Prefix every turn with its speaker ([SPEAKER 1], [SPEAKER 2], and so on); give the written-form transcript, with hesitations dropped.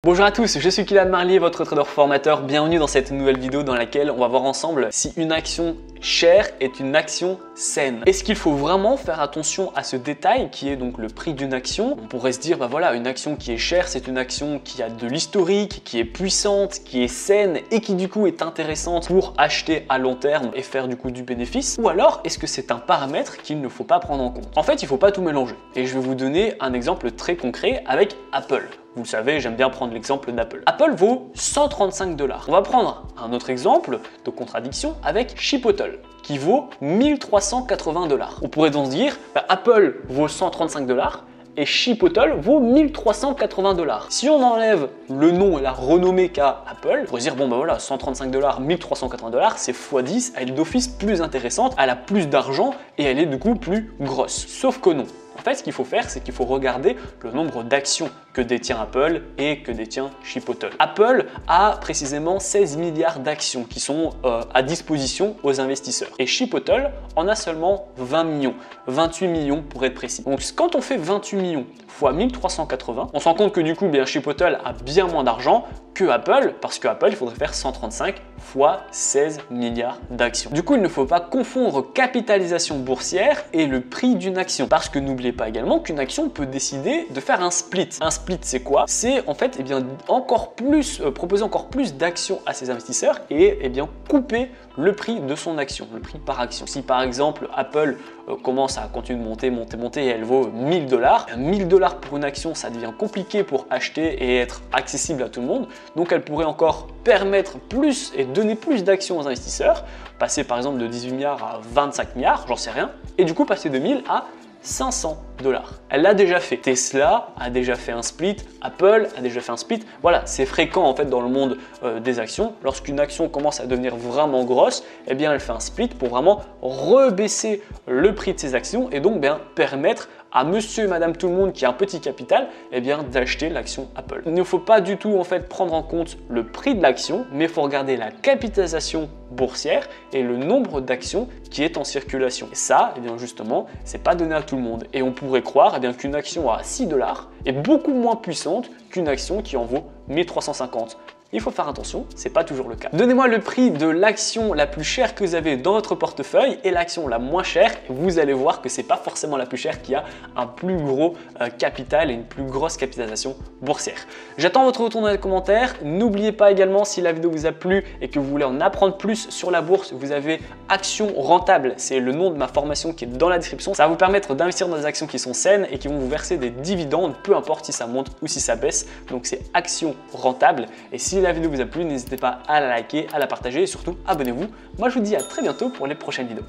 [SPEAKER 1] Bonjour à tous, je suis Kylian Marlier, votre trader formateur. Bienvenue dans cette nouvelle vidéo dans laquelle on va voir ensemble si une action chère est une action saine. Est-ce qu'il faut vraiment faire attention à ce détail qui est donc le prix d'une action? On pourrait se dire, bah voilà, une action qui est chère, c'est une action qui a de l'historique, qui est puissante, qui est saine et qui du coup est intéressante pour acheter à long terme et faire du coup du bénéfice. Ou alors, est-ce que c'est un paramètre qu'il ne faut pas prendre en compte? En fait, il ne faut pas tout mélanger. Et je vais vous donner un exemple très concret avec Apple. Vous le savez, j'aime bien prendre l'exemple d'Apple. Apple vaut 135 $. On va prendre un autre exemple de contradiction avec Chipotle, qui vaut 1380 $. On pourrait donc se dire, bah, Apple vaut 135 $ et Chipotle vaut 1380 $. Si on enlève le nom et la renommée qu'a Apple, on pourrait se dire, bon bah voilà, 135 $, 1380 $, c'est x10, elle est d'office plus intéressante, elle a plus d'argent et elle est du coup plus grosse. Sauf que non. En fait, ce qu'il faut faire, c'est qu'il faut regarder le nombre d'actions que détient Apple et que détient Chipotle. Apple a précisément 16 milliards d'actions qui sont à disposition aux investisseurs. Et Chipotle en a seulement 20 millions, 28 millions pour être précis. Donc quand on fait 28 millions fois 1380, on se rend compte que du coup, bien, Chipotle a bien moins d'argent que Apple, parce que Apple, il faudrait faire 135 fois 16 milliards d'actions. Du coup, il ne faut pas confondre capitalisation boursière et le prix d'une action, parce que n'oubliez pas également qu'une action peut décider de faire un split. Un split, c'est quoi? C'est en fait encore plus, proposer encore plus d'actions à ses investisseurs et couper le prix de son action, le prix par action. Si par exemple Apple commence à continuer de monter et elle vaut 1000 $, 1000 $ pour une action, ça devient compliqué pour acheter et être accessible à tout le monde. Donc elle pourrait encore permettre plus et donner plus d'actions aux investisseurs, passer par exemple de 18 milliards à 25 milliards, j'en sais rien, et du coup passer de 1000 à 500 $. Elle l'a déjà fait. Tesla a déjà fait un split, Apple a déjà fait un split. Voilà, c'est fréquent en fait dans le monde des actions. Lorsqu'une action commence à devenir vraiment grosse, eh bien elle fait un split pour vraiment rebaisser le prix de ses actions et donc bien permettre à monsieur et madame tout le monde qui a un petit capital, eh bien d'acheter l'action Apple. Il ne faut pas du tout en fait prendre en compte le prix de l'action, mais il faut regarder la capitalisation boursière et le nombre d'actions qui est en circulation. Et ça, eh bien justement, c'est pas donné à tout le monde. Et on pourrait croire eh bien qu'une action à 6 $ est beaucoup moins puissante qu'une action qui en vaut 1350. Il faut faire attention, c'est pas toujours le cas. Donnez-moi le prix de l'action la plus chère que vous avez dans votre portefeuille et l'action la moins chère. Vous allez voir que c'est pas forcément la plus chère qui a un plus gros capital et une plus grosse capitalisation boursière. J'attends votre retour dans les commentaires. N'oubliez pas également, si la vidéo vous a plu et que vous voulez en apprendre plus sur la bourse, vous avez Action Rentable. C'est le nom de ma formation qui est dans la description. Ça va vous permettre d'investir dans des actions qui sont saines et qui vont vous verser des dividendes, peu importe si ça monte ou si ça baisse. Donc c'est Action Rentable. Et si la vidéo vous a plu, n'hésitez pas à la liker, à la partager et surtout abonnez-vous. Moi je vous dis à très bientôt pour les prochaines vidéos.